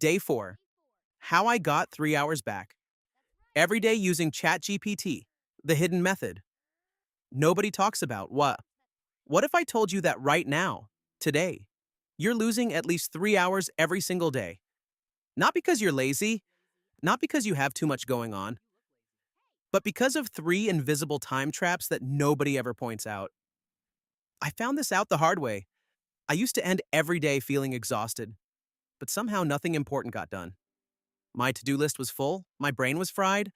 Day 4. How I got 3 hours back. Every day using ChatGPT, the hidden method. Nobody talks about what. What if I told you that right now, today, you're losing at least 3 hours every single day? Not because you're lazy, not because you have too much going on, but because of 3 invisible time traps that nobody ever points out. I found this out the hard way. I used to end every day feeling exhausted, but somehow nothing important got done. My to-do list was full, my brain was fried,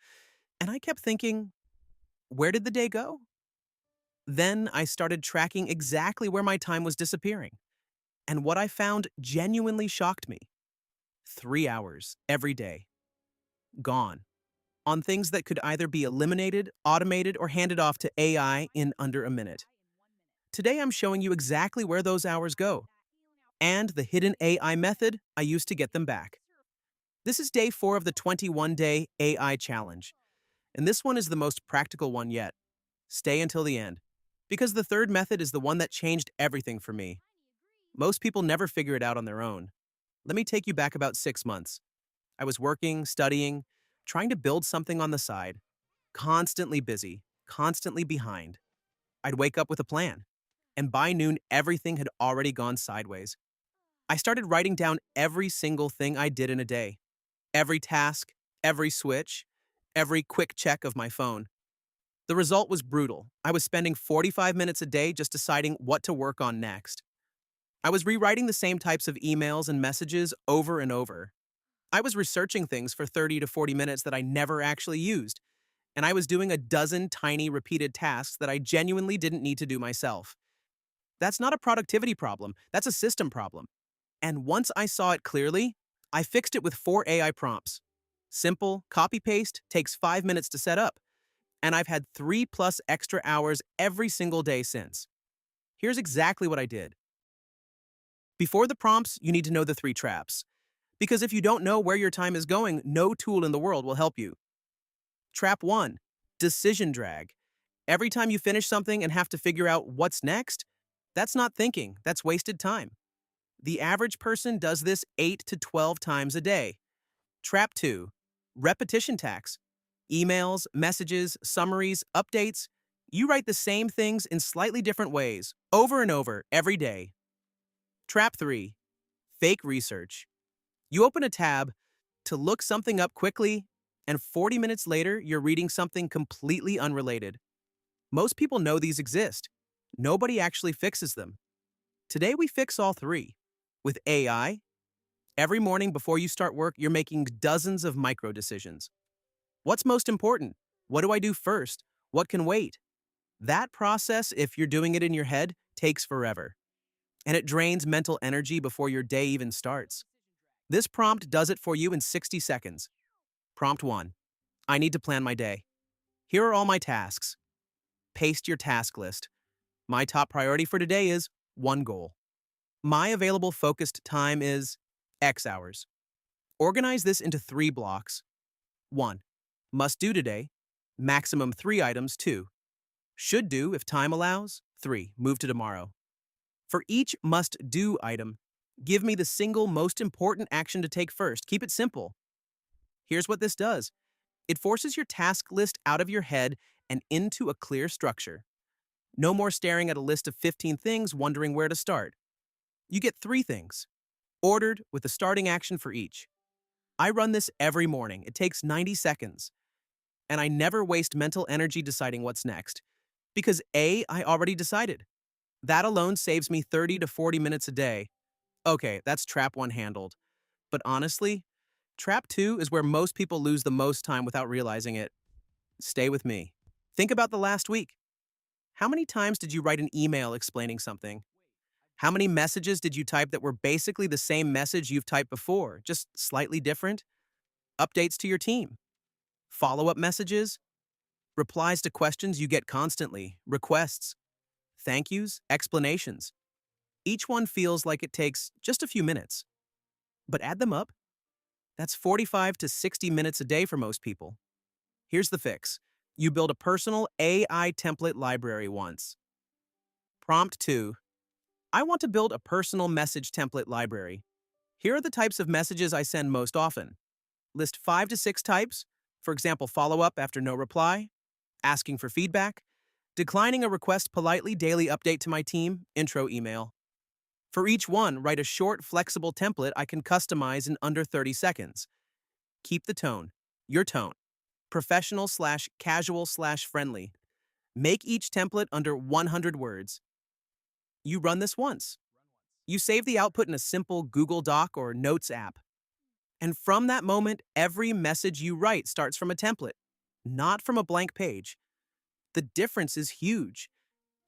and I kept thinking, where did the day go? Then I started tracking exactly where my time was disappearing. And what I found genuinely shocked me. 3 hours every day. Gone. On things that could either be eliminated, automated, or handed off to AI in under a minute. Today I'm showing you exactly where those hours go, and the hidden AI method I used to get them back. This is day 4 of the 21-day AI challenge, and this one is the most practical one yet. Stay until the end, because the third method is the one that changed everything for me. Most people never figure it out on their own. Let me take you back about 6 months. I was working, studying, trying to build something on the side, constantly busy, constantly behind. I'd wake up with a plan, and by noon, everything had already gone sideways. I started writing down every single thing I did in a day, every task, every switch, every quick check of my phone. The result was brutal. I was spending 45 minutes a day just deciding what to work on next. I was rewriting the same types of emails and messages over and over. I was researching things for 30 to 40 minutes that I never actually used, and I was doing a dozen tiny repeated tasks that I genuinely didn't need to do myself. That's not a productivity problem, that's a system problem. And once I saw it clearly, I fixed it with 4 AI prompts. Simple, copy-paste, takes 5 minutes to set up, and I've had 3+ extra hours every single day since. Here's exactly what I did. Before the prompts, you need to know the 3 traps. Because if you don't know where your time is going, no tool in the world will help you. Trap 1. Decision drag. Every time you finish something and have to figure out what's next, that's not thinking, that's wasted time. The average person does this 8 to 12 times a day. Trap 2. Repetition tax. Emails, messages, summaries, updates. You write the same things in slightly different ways, over and over, every day. Trap 3. Fake research. You open a tab to look something up quickly, and 40 minutes later, you're reading something completely unrelated. Most people know these exist. Nobody actually fixes them. Today, we fix all 3. With AI, every morning before you start work, you're making dozens of micro decisions. What's most important? What do I do first? What can wait? That process, if you're doing it in your head, takes forever. And it drains mental energy before your day even starts. This prompt does it for you in 60 seconds. Prompt 1. I need to plan my day. Here are all my tasks. Paste your task list. My top priority for today is 1 goal. My available focused time is X hours. Organize this into 3 blocks. 1. Must do today. Maximum 3 items, 2. Should do if time allows. 3. Move to tomorrow. For each must do item, give me the single most important action to take first. Keep it simple. Here's what this does. It forces your task list out of your head and into a clear structure. No more staring at a list of 15 things wondering where to start. You get 3 things, ordered with a starting action for each. I run this every morning. It takes 90 seconds. And I never waste mental energy deciding what's next. Because A, I already decided. That alone saves me 30 to 40 minutes a day. Okay, that's trap 1 handled. But honestly, trap 2 is where most people lose the most time without realizing it. Stay with me. Think about the last week. How many times did you write an email explaining something? How many messages did you type that were basically the same message you've typed before, just slightly different? Updates to your team. Follow-up messages. Replies to questions you get constantly. Requests. Thank yous. Explanations. Each one feels like it takes just a few minutes. But add them up. That's 45 to 60 minutes a day for most people. Here's the fix. You build a personal AI template library once. Prompt 2. I want to build a personal message template library. Here are the types of messages I send most often. List 5 to 6 types, for example, follow up after no reply, asking for feedback, declining a request politely, daily update to my team, intro email. For each one, write a short, flexible template I can customize in under 30 seconds. Keep the tone, your tone, professional slash casual slash friendly. Make each template under 100 words. You run this once. You save the output in a simple Google Doc or Notes app. And from that moment, every message you write starts from a template, not from a blank page. The difference is huge.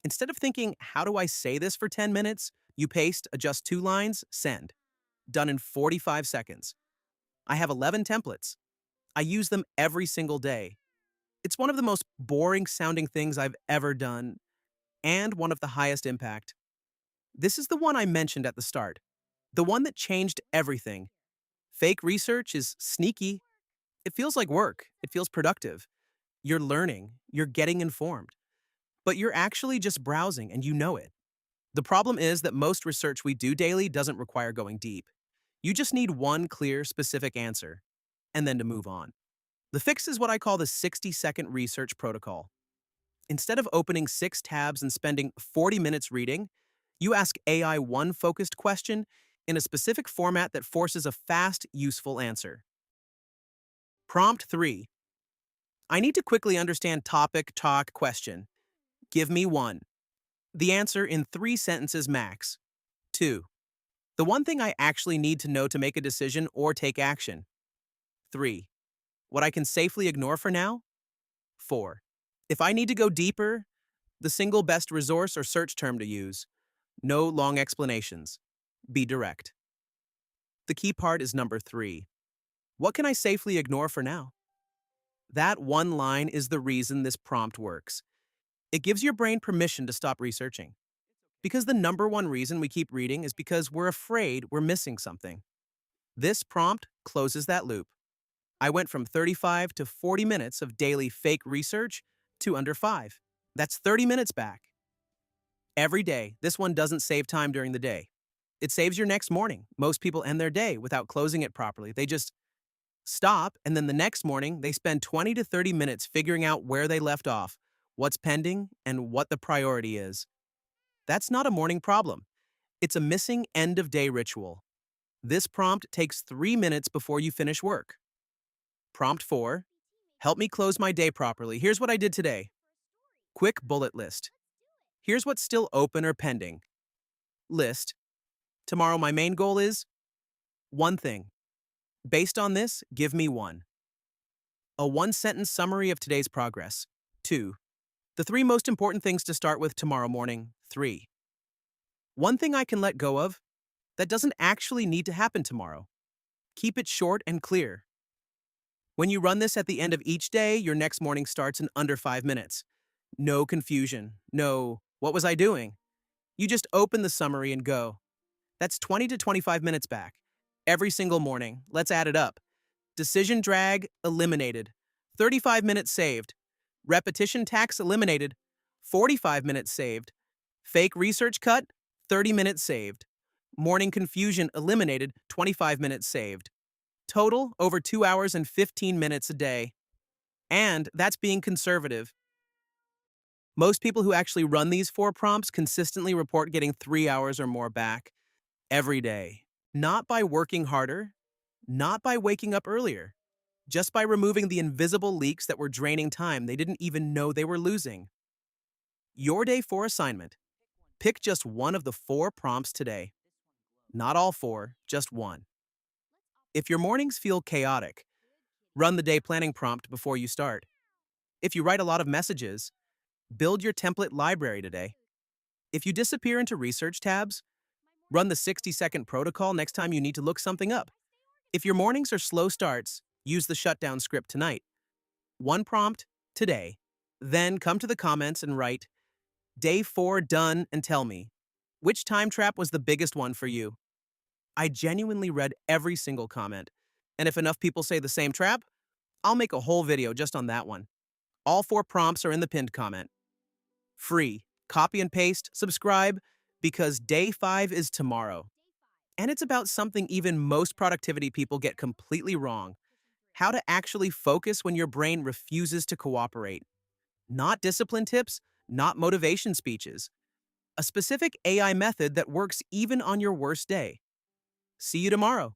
Instead of thinking, how do I say this for 10 minutes? You paste, adjust 2 lines, send. Done in 45 seconds. I have 11 templates. I use them every single day. It's one of the most boring sounding things I've ever done, and one of the highest impact. This is the one I mentioned at the start. The one that changed everything. Fake research is sneaky. It feels like work. It feels productive. You're learning. You're getting informed. But you're actually just browsing and you know it. The problem is that most research we do daily doesn't require going deep. You just need one clear, specific answer, and then to move on. The fix is what I call the 60-second research protocol. Instead of opening 6 tabs and spending 40 minutes reading, you ask AI one focused question in a specific format that forces a fast, useful answer. Prompt 3. I need to quickly understand topic, talk, question. Give me one. The answer in 3 sentences max. 2. The one thing I actually need to know to make a decision or take action. 3. What I can safely ignore for now. 4. If I need to go deeper, the single best resource or search term to use. No long explanations. Be direct. The key part is number 3. What can I safely ignore for now? That one line is the reason this prompt works. It gives your brain permission to stop researching. Because the number one reason we keep reading is because we're afraid we're missing something. This prompt closes that loop. I went from 35 to 40 minutes of daily fake research to under 5. That's 30 minutes back. Every day, this one doesn't save time during the day. It saves your next morning. Most people end their day without closing it properly. They just stop, and then the next morning, they spend 20 to 30 minutes figuring out where they left off, what's pending, and what the priority is. That's not a morning problem. It's a missing end-of-day ritual. This prompt takes 3 minutes before you finish work. Prompt 4. Help me close my day properly. Here's what I did today. Quick bullet list. Here's what's still open or pending. List. Tomorrow my main goal is one thing. Based on this, give me one. A 1-sentence summary of today's progress. 2. The 3 most important things to start with tomorrow morning. 3. One thing I can let go of that doesn't actually need to happen tomorrow. Keep it short and clear. When you run this at the end of each day, your next morning starts in under 5 minutes. No confusion. No, what was I doing? You just open the summary and go. That's 20 to 25 minutes back. Every single morning. Let's add it up. Decision drag eliminated. 35 minutes saved. Repetition tax eliminated. 45 minutes saved. Fake research cut. 30 minutes saved. Morning confusion eliminated. 25 minutes saved. Total, over 2 hours and 15 minutes a day. And that's being conservative. Most people who actually run these 4 prompts consistently report getting 3 hours or more back every day. Not by working harder, not by waking up earlier, just by removing the invisible leaks that were draining time they didn't even know they were losing. Your day 4 assignment. Pick just one of the 4 prompts today. Not all 4, just one. If your mornings feel chaotic, run the day planning prompt before you start. If you write a lot of messages, build your template library today. If you disappear into research tabs, run the 60-second protocol next time you need to look something up. If your mornings are slow starts, use the Shutdown Script tonight. One prompt today. Then come to the comments and write, Day 4 done, and tell me, which time trap was the biggest one for you? I genuinely read every single comment. And if enough people say the same trap, I'll make a whole video just on that one. All 4 prompts are in the pinned comment. Free. Copy and paste, subscribe, because day 5 is tomorrow. And it's about something even most productivity people get completely wrong: how to actually focus when your brain refuses to cooperate. Not discipline tips, not motivation speeches. A specific AI method that works even on your worst day. See you tomorrow.